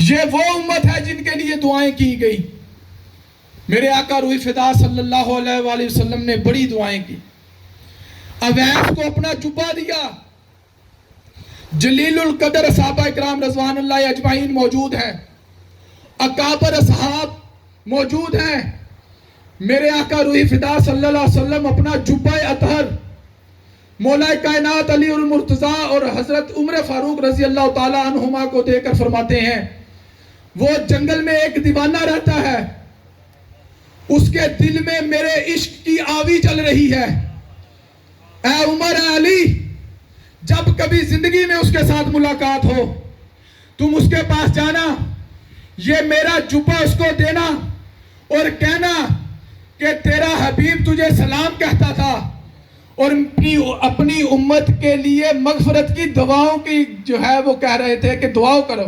یہ وہ امت ہے جن کے لیے دعائیں کی گئی. میرے آقا روح فدا صلی اللہ علیہ وآلہ وسلم نے بڑی دعائیں کی. اویس کو اپنا جبہ دیا. جلیل القدر صحابہ اکرام رضوان اللہ اجمعین موجود ہیں. اکابر اصحاب موجود ہیں. میرے آقا روح فدا صلی اللہ علیہ وسلم اپنا جبہ اطہر مولا کائنات علی المرتضیٰ اور حضرت عمر فاروق رضی اللہ تعالی عنہما کو دے کر فرماتے ہیں وہ جنگل میں ایک دیوانہ رہتا ہے, اس کے دل میں میرے عشق کی آوی چل رہی ہے. اے عمر اے علی, جب کبھی زندگی میں اس کے ساتھ ملاقات ہو تم اس کے پاس جانا, یہ میرا جبہ اس کو دینا اور کہنا کہ تیرا حبیب تجھے سلام کہتا تھا اور اپنی امت کے لیے مغفرت کی دعاؤں کی جو ہے وہ کہہ رہے تھے کہ دعاؤں کرو,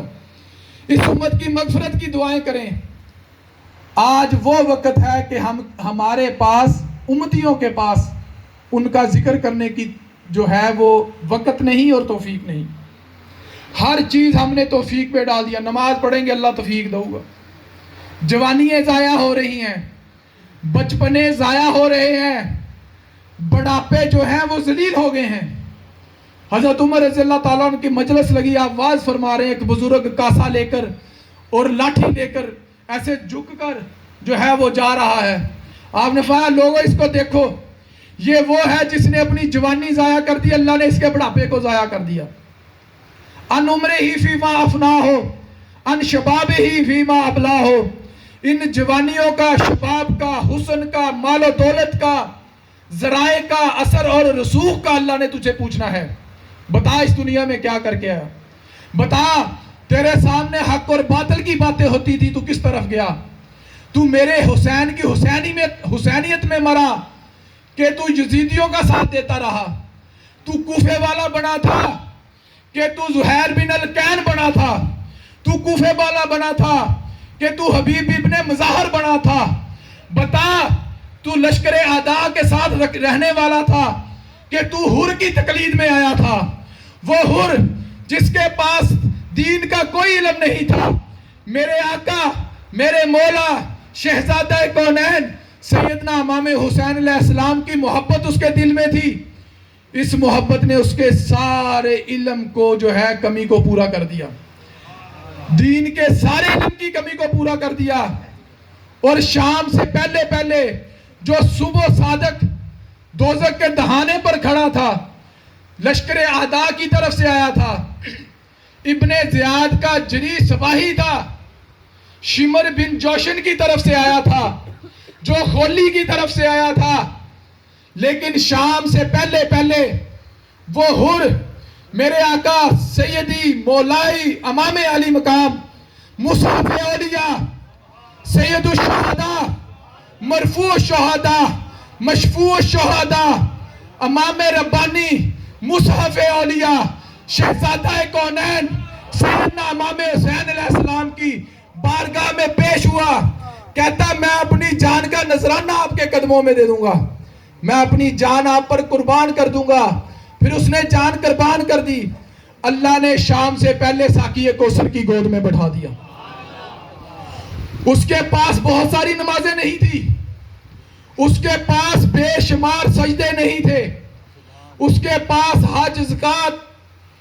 اس امت کی مغفرت کی دعائیں کریں. آج وہ وقت ہے کہ ہمارے پاس امتیوں کے پاس ان کا ذکر کرنے کی جو ہے وہ وقت نہیں اور توفیق نہیں. ہر چیز ہم نے توفیق پہ ڈال دیا. نماز پڑھیں گے اللہ توفیق دے گا. جوانیاں ضائع ہو رہی ہیں, بچپنے ضائع ہو رہے ہیں, بڑھاپے جو ہیں وہ ذلیل ہو گئے ہیں. حضرت عمر رضی اللہ تعالیٰ عنہ کی مجلس لگی, آپ واز فرما رہے ہیں, ایک بزرگ کاسا لے کر اور لاٹھی لے کر ایسے جھک کر جو ہے وہ جا رہا ہے. آپ نے فرمایا لوگوں اس کو دیکھو, یہ وہ ہے جس نے اپنی جوانی ضائع کر دی, اللہ نے اس کے بڑھاپے کو ضائع کر دیا. ان عمرہ ہی فیما افنا ہو, ان شباب ہی فیما ابلا ہو. ان جوانیوں کا, شباب کا, حسن کا, مال و دولت کا, ذرائع کا, اثر اور رسوخ کا اللہ نے تجھے پوچھنا ہے. بتا اس دنیا میں کیا کر کے آیا, بتا تیرے سامنے حق اور باطل کی باتیں ہوتی تھی تو کس طرف گیا. تو میرے حسین کی حسینیت میں مرا کہ تو یزیدیوں کا ساتھ دیتا رہا. تو کوفے والا بنا تھا کہ تو زہیر بن الکین بنا تھا. تو کوفے والا بنا تھا کہ تو حبیب ابن مظاہر بنا تھا. بتا تو لشکر اعداء کے ساتھ رہنے والا تھا کہ تو حر کی تقلید میں آیا تھا. وہ حر جس کے پاس دین کا کوئی علم نہیں تھا. میرے آقا, میرے مولا, شہزادہ کونین سیدنا امام حسین علیہ السلام کی محبت اس کے دل میں تھی. اس محبت نے اس کے سارے علم کو جو ہے کمی کو پورا کر دیا, دین کے سارے علم کی کمی کو پورا کر دیا. اور شام سے پہلے جو صبح صادق دوزخ کے دہانے پر کھڑا تھا, لشکر اعداء کی طرف سے آیا تھا, ابن زیاد کا جری سپاہی تھا, شمر بن جوشن کی طرف سے آیا تھا, جو خولی کی طرف سے آیا تھا. لیکن شام سے پہلے وہ حر میرے آقا سیدی مولائی امام علی مقام مصحف اولیاء سید الشہداء مرفوع الشہداء مشفوع الشہداء امام ربانی مصحف اولیاء شہزادہ کونین سیدنا امام حسین علیہ السلام کی بارگاہ میں پیش ہوا. کہتا میں اپنی جان کا نذرانہ آپ کے قدموں میں دے دوں گا, میں اپنی جان آپ پر قربان کر دوں گا. پھر اس نے جان قربان کر دی. اللہ نے شام سے پہلے ساقی کوثر کی گود میں بٹھا دیا. اس کے پاس بہت ساری نمازیں نہیں تھی, اس کے پاس بے شمار سجدے نہیں تھے, اس کے پاس حج زکات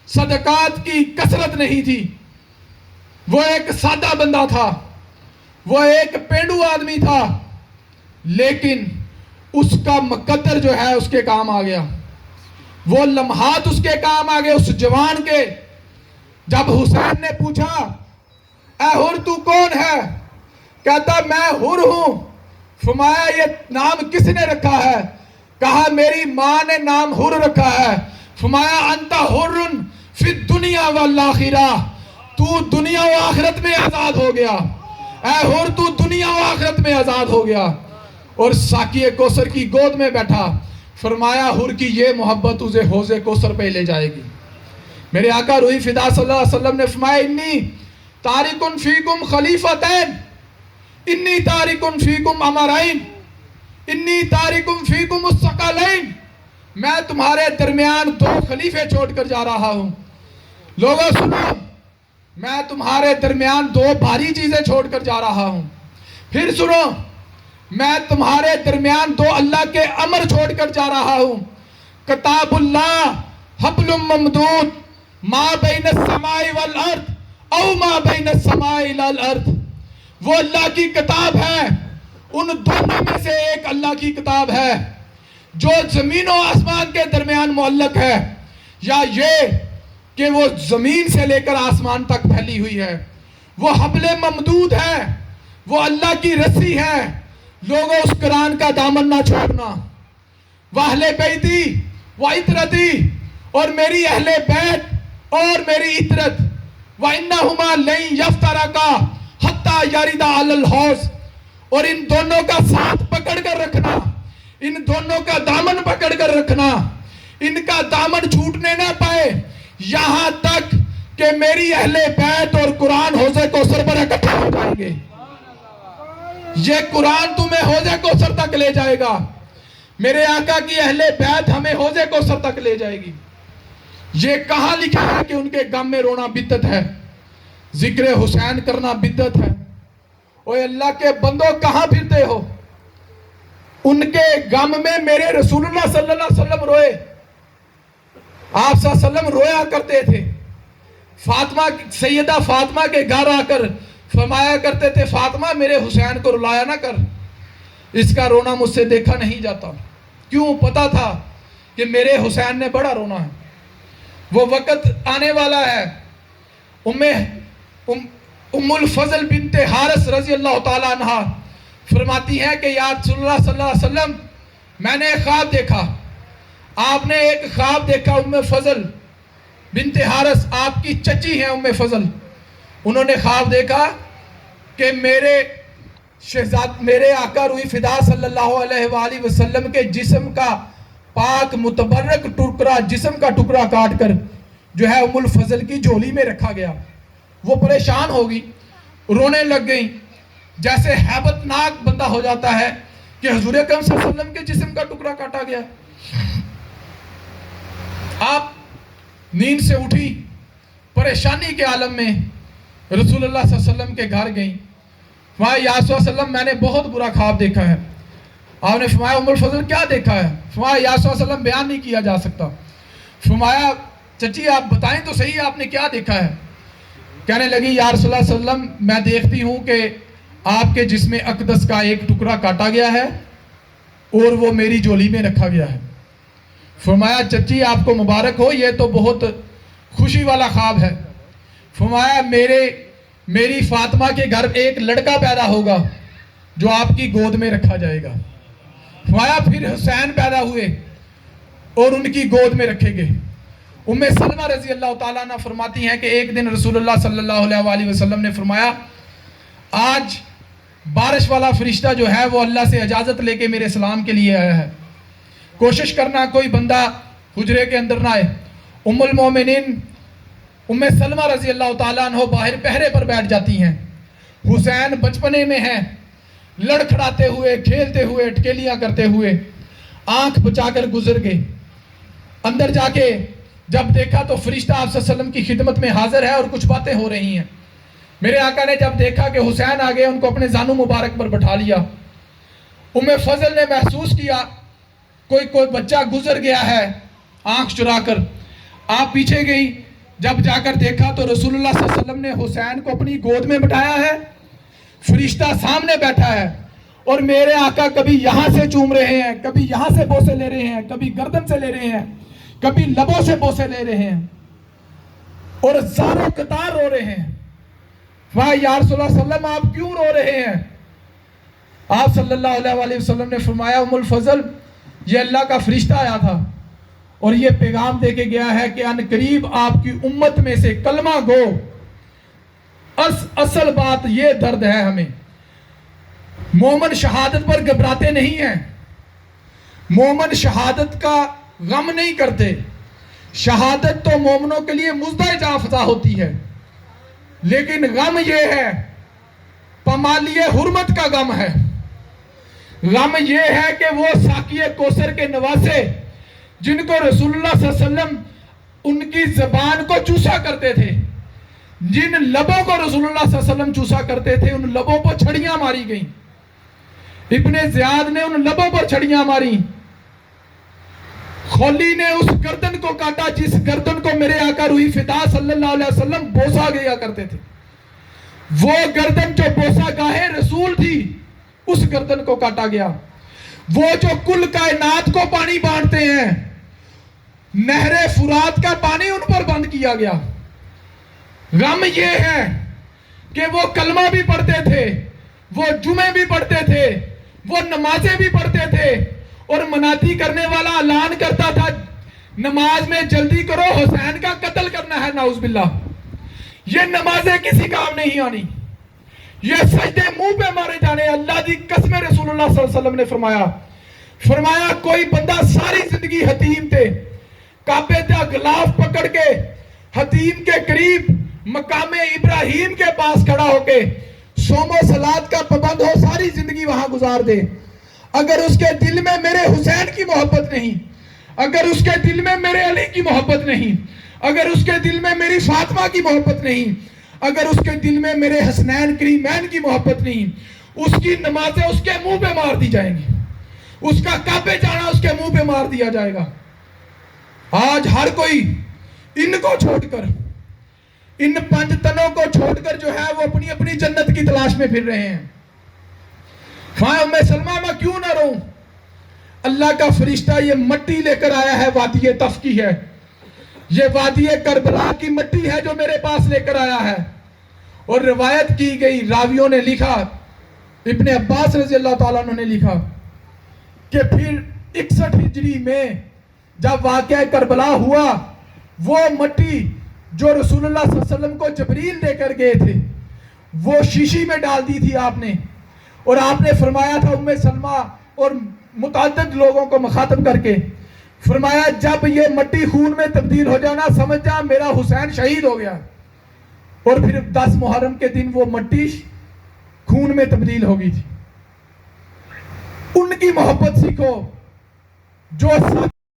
صدقات کی کثرت نہیں تھی. وہ ایک سادہ بندہ تھا, وہ ایک پینڈو آدمی تھا, لیکن اس کا مقدر جو ہے اس کے کام آ گیا. وہ لمحات اس کے کام آ گئے اس جوان کے. جب حسین نے پوچھا اے حر تو کون ہے, کہتا میں حر ہوں. فرمایا یہ نام کس نے رکھا ہے؟ کہا میری ماں نے نام حر رکھا ہے. فرمایا انت حر فی الدنیا والآخرہ, تو دنیا و آخرت میں آزاد ہو گیا. اے حر تو دنیا و آخرت میں آزاد ہو گیا. اور ساقی کوثر کی گود میں بیٹھا. فرمایا حر کی یہ محبت اسے حوض کوثر پہ لے جائے گی. میرے آقا روح فدا صلی اللہ علیہ وسلم نے فرمایا انی تارکن فیکم خلیفتین, انی تارکن فیکم امرین, انی تارکن فیکم الثقلین, میں تمہارے درمیان دو خلیفے چھوڑ کر جا رہا ہوں. لوگوں سنو, میں تمہارے درمیان دو بھاری چیزیں چھوڑ کر جا رہا ہوں. پھر سنو, میں تمہارے درمیان دو اللہ کے امر چھوڑ کر جا رہا ہوں. کتاب اللہ حبل ممدود ما بین السماء والارض او ما بین السماء والارض. وہ اللہ کی کتاب ہے, ان دونوں میں سے ایک اللہ کی کتاب ہے جو زمین و آسمان کے درمیان معلق ہے, یا یہ کہ وہ زمین سے لے کر آسمان تک پھیلی ہوئی ہے. وہ حبل ممدود ہے, وہ اللہ کی رسی ہے. لوگوں اس قرآن کا دامن نہ چھوڑنا. وَأَهْلِ بَيْتِي وَعِتْرَتِي, اور میری اہل بیت اور میری عطرت. وَإِنَّهُمَا لَن يَفْتَرَقَا حَتَّى يَرِدَ عَلَى الْحَوْضِ, اور ان دونوں کا ساتھ پکڑ کر رکھنا, ان دونوں کا دامن پکڑ کر رکھنا, ان کا دامن چھوٹنے نہ پائے یہاں تک کہ میری اہل بیت اور قرآن حوض کوثر پر اکٹھے ہو جائیں گے. یہ قرآن تمہیں حوض کوثر تک لے جائے گا. میرے آقا کی اہل بیت ہمیں حوض کوثر تک لے جائے گی. یہ کہاں لکھا ہے کہ ان کے غم میں رونا بدعت ہے, ذکر حسین کرنا بدعت ہے؟ اوے اللہ کے بندوں کہاں پھرتے ہو؟ ان کے غم میں میرے رسول اللہ صلی اللہ علیہ وسلم روئے. آپ صلی اللہ علیہ وسلم رویا کرتے تھے. فاطمہ, سیدہ فاطمہ کے گھر آ کر فرمایا کرتے تھے, فاطمہ میرے حسین کو رلایا نہ کر, اس کا رونا مجھ سے دیکھا نہیں جاتا. کیوں؟ پتا تھا کہ میرے حسین نے بڑا رونا ہے. وہ وقت آنے والا ہے. ام الفضل بنت حارث رضی اللہ تعالیٰ عنہ فرماتی ہیں کہ یا رسول اللہ صلی اللہ علیہ وسلم, میں نے ایک خواب دیکھا. آپ نے ایک خواب دیکھا. ام فضل بنت حارث آپ کی چچی ہیں ام فضل, انہوں نے خواب دیکھا کہ میرے آقا روح فدا صلی اللہ علیہ وآلہ وسلم کے جسم کا پاک متبرک ٹکڑا, جسم کا ٹکڑا کاٹ کر جو ہے ام الفضل کی جھولی میں رکھا گیا. وہ پریشان ہوگی, رونے لگ گئی, جیسے ہیبت ناک بندہ ہو جاتا ہے کہ حضور اکرم صلی اللہ علیہ وسلم کے جسم کا ٹکڑا کاٹا گیا. آپ نیند سے اٹھی, پریشانی کے عالم میں رسول اللہ صلی اللہ علیہ وسلم کے گھر گئیں. فرمایا یا رسول اللہ صلی اللہ علیہ وسلم میں نے بہت برا خواب دیکھا ہے. آپ نے فرمایا ام الفضل کیا دیکھا ہے؟ فرمایا یا رسول اللہ صلی اللہ علیہ وسلم بیان نہیں کیا جا سکتا. فرمایا چچی آپ بتائیں تو صحیح آپ نے کیا دیکھا ہے؟ کہنے لگی یا رسول اللہ صلی اللہ علیہ وسلم میں دیکھتی ہوں کہ آپ کے جسم اقدس کا ایک ٹکڑا کاٹا گیا ہے اور وہ میری جھولی میں رکھا گیا ہے. فرمایا چچی آپ کو مبارک ہو, یہ تو بہت خوشی والا خواب ہے. فرمایا میری فاطمہ کے گھر ایک لڑکا پیدا ہوگا جو آپ کی گود میں رکھا جائے گا. فرمایا پھر حسین پیدا ہوئے اور ان کی گود میں رکھے گئے. ام سلمہ رضی اللہ تعالیٰ عنہ فرماتی ہیں کہ ایک دن رسول اللہ صلی اللہ علیہ وآلہ وسلم نے فرمایا آج بارش والا فرشتہ جو ہے وہ اللہ سے اجازت لے کے میرے سلام کے لیے آیا ہے, کوشش کرنا کوئی بندہ حجرے کے اندر نہ آئے. ام المومنین ام سلمہ رضی اللہ تعالیٰ عنہ باہر پہرے پر بیٹھ جاتی ہیں. حسین بچپنے میں ہیں, لڑکھڑاتے ہوئے, کھیلتے ہوئے, ٹکیلیاں کرتے ہوئے آنکھ بچا کر گزر گئے. اندر جا کے جب دیکھا تو فرشتہ آپ صلی اللہ علیہ وسلم کی خدمت میں حاضر ہے اور کچھ باتیں ہو رہی ہیں. میرے آقا نے جب دیکھا کہ حسین آ گئے, ان کو اپنے زانو مبارک پر بٹھا لیا. ام فضل نے محسوس کیا کوئی بچہ گزر گیا ہے آنکھ چرا کر. آپ پیچھے گئی, جب جا کر دیکھا تو رسول اللہ صلی اللہ علیہ وسلم نے حسین کو اپنی گود میں بٹھایا ہے, فرشتہ سامنے بیٹھا ہے, اور میرے آقا کبھی یہاں سے چوم رہے ہیں, کبھی یہاں سے بوسے لے رہے ہیں, کبھی گردن سے لے رہے ہیں, کبھی لبوں سے بوسے لے رہے ہیں, اور زاروں قطار رو رہے ہیں. واہ یا رسول اللہ صلی اللہ علیہ وسلم آپ کیوں رو رہے ہیں؟ آپ صلی اللہ علیہ وآلہ وسلم نے فرمایا ام الفضل یہ اللہ کا فرشتہ آیا تھا اور یہ پیغام دے کے گیا ہے کہ ان قریب آپ کی امت میں سے کلمہ گو. اصل بات یہ درد ہے ہمیں, مومن شہادت پر گھبراتے نہیں ہیں, مومن شہادت کا غم نہیں کرتے. شہادت تو مومنوں کے لیے مزدہ جاں فضا ہوتی ہے, لیکن غم یہ ہے, پمالی حرمت کا غم ہے. غم یہ ہے کہ وہ ساقی کوثر کے نواسے جن کو رسول اللہ صلی اللہ علیہ وسلم ان کی زبان کو چوسا کرتے تھے, جن لبوں کو رسول اللہ صلی اللہ علیہ وسلم چوسا کرتے تھے ان لبوں پر چھڑیاں ماری گئیں. ابن زیاد نے ان لبوں پر چھڑیاں ماری. خولی نے اس گردن کو کاٹا جس گردن کو میرے آقا روح فدا صلی اللہ علیہ وسلم بوسا گیا کرتے تھے. وہ گردن جو بوسا گاہ رسول تھی اس گردن کو کاٹا گیا. وہ جو کل کائنات کو پانی بانٹتے ہیں نہر فرات کا پانی ان پر بند کیا گیا. غم یہ ہے کہ وہ کلمہ بھی پڑھتے تھے, وہ جمعے بھی پڑھتے تھے, وہ نمازیں بھی پڑھتے تھے, اور منادی کرنے والا اعلان کرتا تھا نماز میں جلدی کرو حسین کا قتل کرنا ہے. نعوذ باللہ. یہ نمازیں کسی کام نہیں آنی, یہ سجدے منہ پہ مارے جانے. اللہ دی قسم رسول اللہ صلی اللہ علیہ وسلم نے فرمایا کوئی بندہ ساری زندگی حتیم تھے کعبے کا غلاف پکڑ کے حتیم کے قریب مقام ابراہیم کے پاس کھڑا ہو کے صوم و صلات کا پابند ہو, ساری زندگی وہاں گزار دے, اگر اس کے دل میں میرے حسین کی محبت نہیں, اگر اس کے دل میں میرے علی کی محبت نہیں, اگر اس کے دل میں میری فاطمہ کی محبت نہیں, اگر اس کے دل میں میرے حسنین کریمین کی محبت نہیں, اس کی نمازیں اس کے منہ پہ مار دی جائیں گی, اس کا کعبے جانا اس کے منہ پہ مار دیا جائے گا. آج ہر کوئی ان کو چھوڑ کر, ان پنج تنوں کو چھوڑ کر جو ہے وہ اپنی اپنی جنت کی تلاش میں پھر رہے ہیں. ام سلمہ میں کیوں نہ رہوں, اللہ کا فرشتہ یہ مٹی لے کر آیا ہے, وادی طف کی ہے, یہ وادی کربلا کی مٹی ہے جو میرے پاس لے کر آیا ہے. اور روایت کی گئی, راویوں نے لکھا, ابن عباس رضی اللہ تعالیٰ عنہ نے لکھا کہ پھر 61 ہجری میں جب واقعہ کربلا ہوا, وہ مٹی جو رسول اللہ صلی اللہ علیہ وسلم کو جبریل دے کر گئے تھے وہ شیشی میں ڈال دی تھی آپ نے, اور آپ نے فرمایا تھا ام سلمہ اور متعدد لوگوں کو مخاطب کر کے فرمایا جب یہ مٹی خون میں تبدیل ہو جانا سمجھ جا میرا حسین شہید ہو گیا. اور پھر 10 محرم کے دن وہ مٹی خون میں تبدیل ہو گئی تھی. ان کی محبت سیکھو جو